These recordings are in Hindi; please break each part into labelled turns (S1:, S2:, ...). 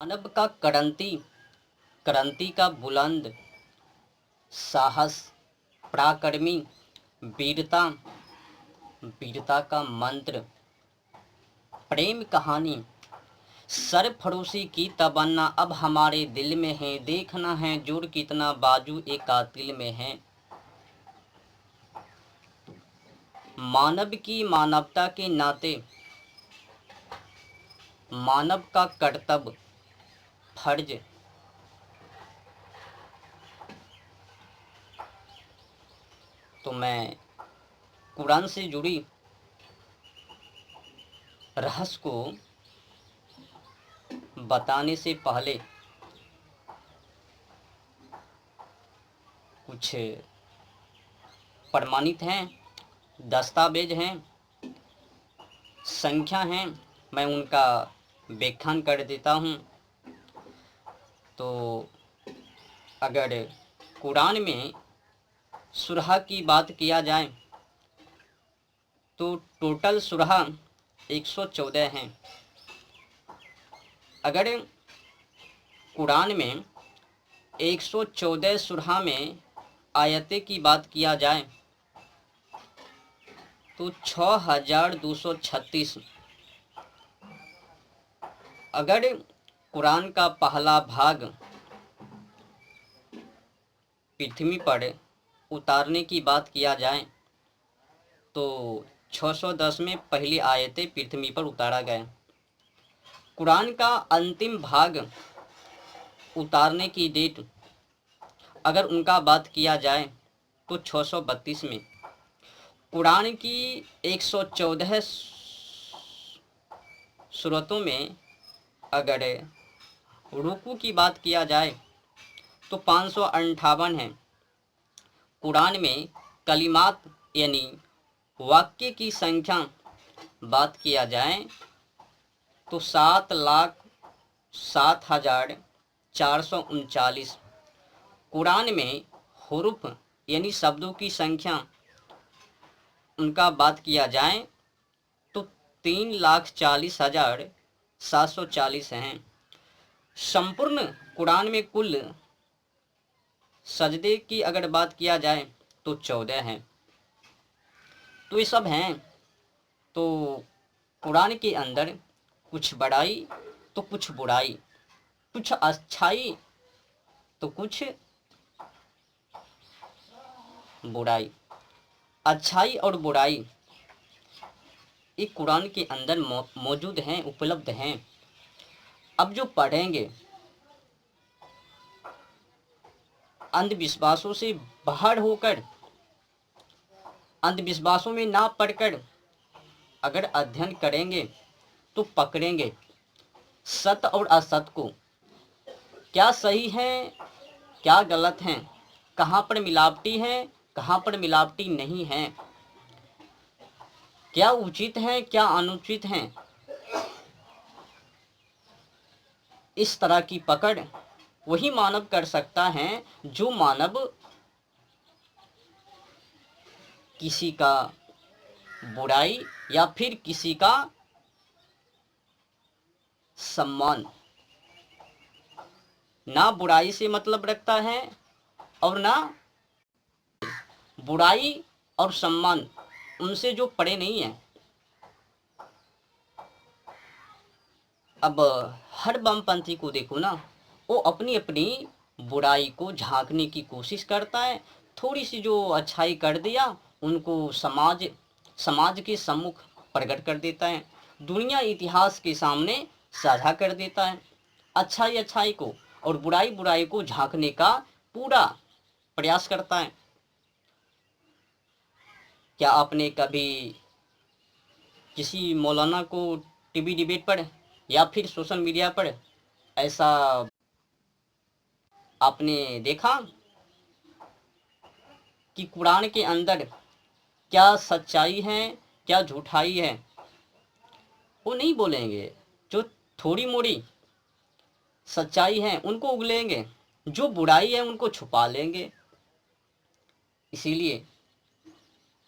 S1: मानव का क्रांति का बुलंद साहस, पराक्रमी वीरता, वीरता का मंत्र, प्रेम कहानी, सरफरोशी की तमन्ना अब हमारे दिल में है। देखना है जुड़ कितना बाजू एक कातिल में है। मानव की मानवता के नाते मानव का कर्तव्य, फर्ज, तो मैं कुरान से जुड़ी रहस्य को बताने से पहले कुछ प्रमाणित हैं, दस्तावेज हैं, संख्या हैं, मैं उनका व्याख्यान कर देता हूँ। तो अगर कुरान में सूरह की बात किया जाए तो टोटल सूरह 114 हैं। अगर कुरान में 114 सूरह में आयतें की बात किया जाए तो 6236। अगर कुरान का पहला भाग पृथ्वी पर उतारने की बात किया जाए तो 610 में पहली आयतें पृथ्वी पर उतारा गया। कुरान का अंतिम भाग उतारने की डेट अगर उनका बात किया जाए तो 632 में। कुरान की 114 सूरतों में अगर रुकू की बात किया जाए तो 558 है। कुरान में कलिमात यानी वाक्य की संख्या बात किया जाए तो 7,07,439। कुरान में हुरूफ यानी शब्दों की संख्या उनका बात किया जाए तो 3,40,740 हैं। संपूर्ण कुरान में कुल सजदे की अगर बात किया जाए तो 14 हैं। तो ये सब हैं। तो कुरान के अंदर कुछ बड़ाई तो कुछ बुराई, कुछ अच्छाई तो कुछ बुराई। अच्छाई और बुराई ये कुरान के अंदर मौजूद हैं, उपलब्ध हैं। अब जो पढ़ेंगे अंधविश्वासों से बाहर होकर, अंधविश्वासों में ना पढ़कर अगर अध्ययन करेंगे तो पकड़ेंगे सत्य और असत्य को, क्या सही है क्या गलत है, कहाँ पर मिलावटी है कहाँ पर मिलावटी नहीं है, क्या उचित है क्या अनुचित है। इस तरह की पकड़ वही मानव कर सकता है जो मानव किसी का बुराई या फिर किसी का सम्मान, ना बुराई से मतलब रखता है और ना बुराई और सम्मान उनसे जो पड़े नहीं है। अब हर वामपंथी को देखो ना, वो अपनी अपनी बुराई को झांकने की कोशिश करता है। थोड़ी सी जो अच्छाई कर दिया उनको समाज के सम्मुख प्रकट कर देता है, दुनिया इतिहास के सामने साझा कर देता है। अच्छाई अच्छाई को और बुराई बुराई को झांकने का पूरा प्रयास करता है। क्या आपने कभी किसी मौलाना को टीवी डिबेट पर या फिर सोशल मीडिया पर ऐसा आपने देखा कि कुरान के अंदर क्या सच्चाई है क्या झूठाई है? वो नहीं बोलेंगे। जो थोड़ी मोड़ी सच्चाई है उनको उगलेंगे, जो बुराई है उनको छुपा लेंगे। इसीलिए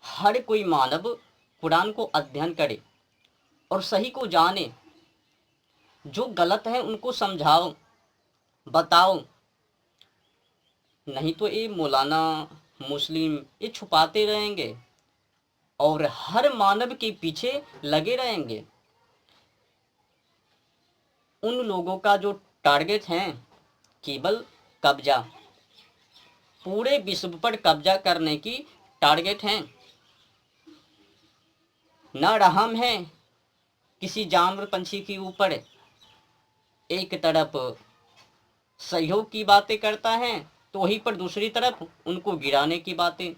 S1: हर कोई मानव कुरान को अध्ययन करे और सही को जाने, जो गलत है उनको समझाओ, बताओ। नहीं तो ये मौलाना, मुस्लिम ये छुपाते रहेंगे और हर मानव के पीछे लगे रहेंगे। उन लोगों का जो टारगेट है केवल कब्जा, पूरे विश्व पर कब्जा करने की टारगेट है। न रहम है किसी जानवर पंछी के ऊपर। एक तरफ सहयोग की बातें करता है तो वहीं पर दूसरी तरफ उनको गिराने की बातें।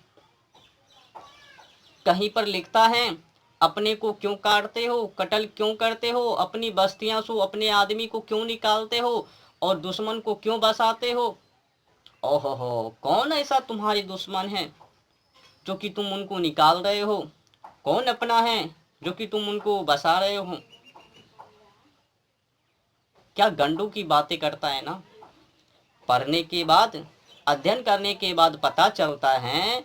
S1: कहीं पर लिखता है अपने को क्यों काटते हो, कत्ल क्यों करते हो, अपनी बस्तियां से अपने आदमी को क्यों निकालते हो और दुश्मन को क्यों बसाते हो। ओहो, कौन ऐसा तुम्हारे दुश्मन है जो कि तुम उनको निकाल रहे हो? कौन अपना है जो कि तुम उनको बसा रहे हो? क्या गंडों की बातें करता है ना। पढ़ने के बाद, अध्ययन करने के बाद पता चलता है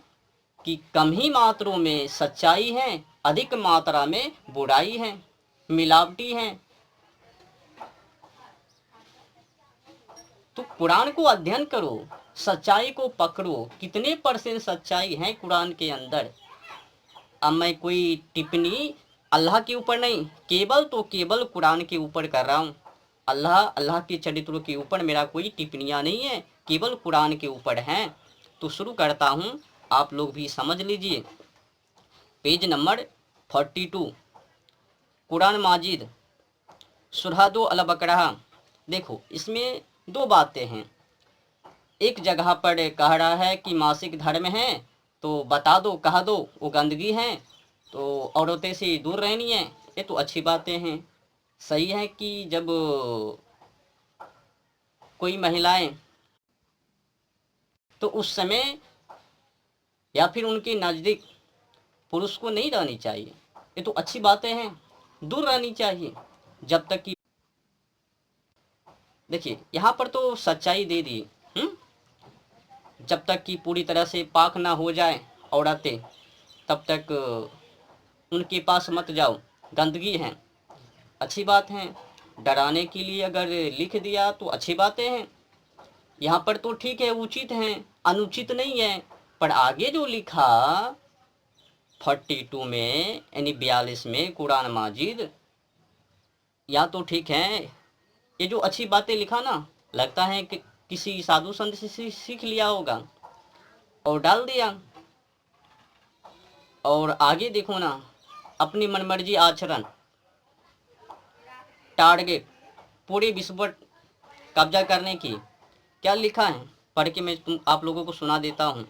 S1: कि कम ही मात्रों में सच्चाई है, अधिक मात्रा में बुराई है, मिलावटी है। तो कुरान को अध्ययन करो, सच्चाई को पकड़ो। कितने परसेंट सच्चाई है कुरान के अंदर? अब मैं कोई टिप्पणी अल्लाह के ऊपर नहीं, केवल तो केवल कुरान के ऊपर कर रहा हूँ। अल्लाह के चरित्रों के ऊपर मेरा कोई टिप्पणियाँ नहीं है, केवल कुरान के ऊपर हैं। तो शुरू करता हूँ, आप लोग भी समझ लीजिए। पेज नंबर 42, कुरान माजिद सूरह 2 अल बकरा। देखो, इसमें दो बातें हैं। एक जगह पर कह रहा है कि मासिक धर्म है तो बता दो, कह दो वो गंदगी है तो औरतें से दूर रहनी है। ये तो अच्छी बातें हैं। सही है कि जब कोई महिलाएं तो उस समय या फिर उनके नज़दीक पुरुष को नहीं रहनी चाहिए, ये तो अच्छी बातें हैं, दूर रहनी चाहिए जब तक कि। देखिए, यहाँ पर तो सच्चाई दे दी। जब तक कि पूरी तरह से पाक ना हो जाए औरतें, तब तक उनके पास मत जाओ, गंदगी है। अच्छी बात है, डराने के लिए अगर लिख दिया तो अच्छी बातें हैं। यहाँ पर तो ठीक है, उचित है, अनुचित नहीं है। पर आगे जो लिखा 42 में यानी 42 में कुरान माजिद, या तो ठीक है, ये जो अच्छी बातें लिखा ना, लगता है कि किसी साधु संत से सीख लिया होगा और डाल दिया। और आगे देखो ना, अपनी मनमर्जी आचरण, टारगेट पूरे विश्व पर कब्जा करने की। क्या लिखा है, पढ़ के मैं आप लोगों को सुना देता हूँ।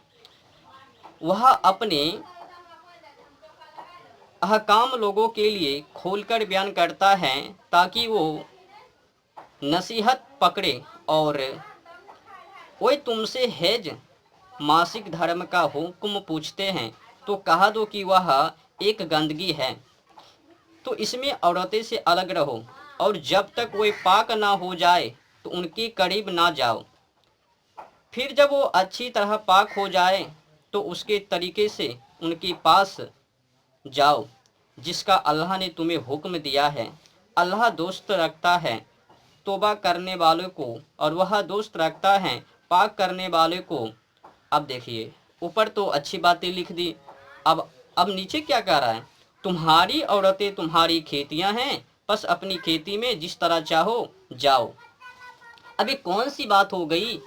S1: वह अपने अहकाम लोगों के लिए खोलकर बयान करता है ताकि वो नसीहत पकड़े। और कोई तुमसे हैज मासिक धर्म का हुक्म पूछते हैं तो कहा दो कि वह एक गंदगी है, तो इसमें औरतें से अलग रहो, और जब तक वो पाक ना हो जाए तो उनके करीब ना जाओ। फिर जब वो अच्छी तरह पाक हो जाए तो उसके तरीके से उनके पास जाओ जिसका अल्लाह ने तुम्हें हुक्म दिया है। अल्लाह दोस्त रखता है तौबा करने वालों को, और वह दोस्त रखता है पाक करने वाले को। अब देखिए, ऊपर तो अच्छी बातें लिख दी, अब नीचे क्या कह रहा है? तुम्हारी औरतें तुम्हारी खेतियां हैं, बस अपनी खेती में जिस तरह चाहो जाओ। अभी कौन सी बात हो गई?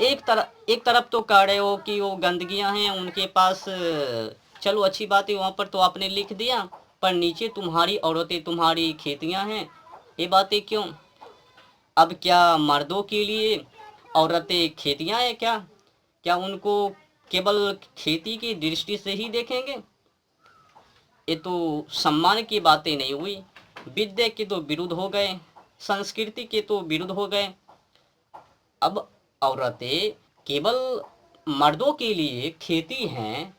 S1: एक तरफ तो कह रहे हो कि वो गंदगियां हैं उनके पास, चलो अच्छी बात है, वहाँ पर तो आपने लिख दिया, पर नीचे तुम्हारी औरतें तुम्हारी खेतियां हैं, ये बातें क्यों? अब क्या मर्दों के लिए औरतें खेतियां हैं क्या? क्या उनको केवल खेती की दृष्टि से ही देखेंगे? ये तो सम्मान की बातें नहीं हुई। विद्या के तो विरुद्ध हो गए, संस्कृति के तो विरुद्ध हो गए। अब औरतें केवल मर्दों के लिए खेती हैं,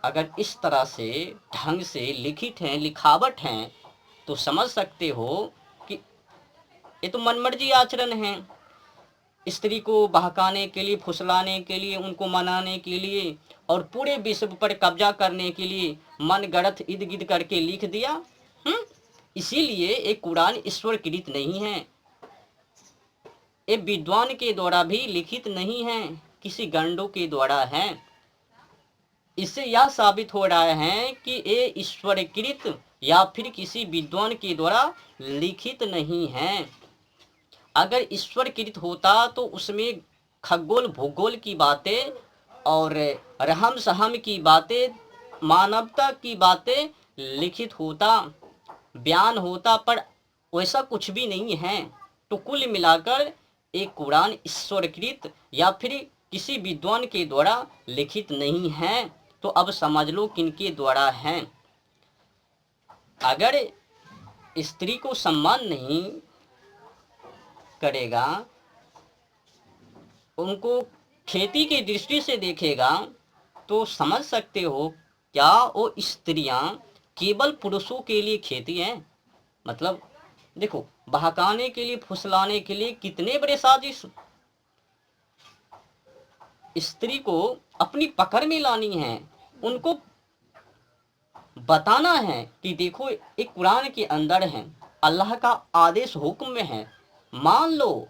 S1: अगर इस तरह से ढंग से लिखित हैं, लिखावट हैं, तो समझ सकते हो कि ये तो मनमर्जी आचरण है। स्त्री को बहकाने के लिए, फुसलाने के लिए, उनको मनाने के लिए और पूरे विश्व पर कब्जा करने के लिए मन गढ़ंत इर्द गिर्द करके लिख दिया। इसीलिए एक कुरान ईश्वर कृत नहीं है, ये विद्वान के द्वारा भी लिखित नहीं है, किसी गंडों के द्वारा है। इससे यह साबित हो रहा है कि ये ईश्वरकृत या फिर किसी विद्वान के द्वारा लिखित नहीं है। अगर ईश्वरकृत होता तो उसमें खगोल भूगोल की बातें और रहम सहम की बातें, मानवता की बातें लिखित होता, बयान होता, पर वैसा कुछ भी नहीं है। तो कुल मिलाकर एक कुरान ईश्वरकृत या फिर किसी विद्वान के द्वारा लिखित नहीं है। तो अब समझ लो किनके द्वारा है। अगर स्त्री को सम्मान नहीं करेगा, उनको खेती की दृष्टि से देखेगा, तो समझ सकते हो क्या वो स्त्रियां केवल पुरुषों के लिए खेती हैं। मतलब देखो, बहकाने के लिए, फुसलाने के लिए कितने बड़े साजिश। स्त्री को अपनी पकड़ में लानी है, उनको बताना है कि देखो एक कुरान के अंदर है, अल्लाह का आदेश हुक्म में है, मान लो।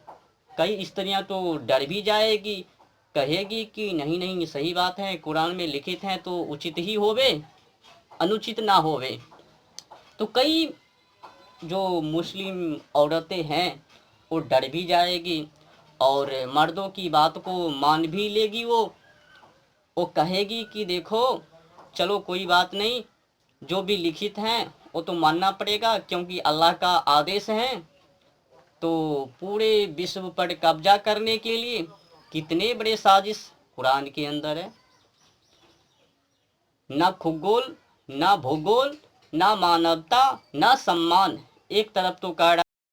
S1: कई स्त्रियां तो डर भी जाएगी, कहेगी कि नहीं नहीं सही बात है, कुरान में लिखित है तो उचित ही होवे, अनुचित ना होवे। तो कई जो मुस्लिम औरतें हैं वो डर भी जाएगी और मर्दों की बात को मान भी लेगी। वो कहेगी कि देखो चलो कोई बात नहीं, जो भी लिखित है वो तो मानना पड़ेगा क्योंकि अल्लाह का आदेश है। तो पूरे विश्व पर कब्जा करने के लिए कितने बड़े साजिश कुरान के अंदर है। ना खगोल, ना भूगोल, ना मानवता, ना सम्मान। एक तरफ तो कह रहा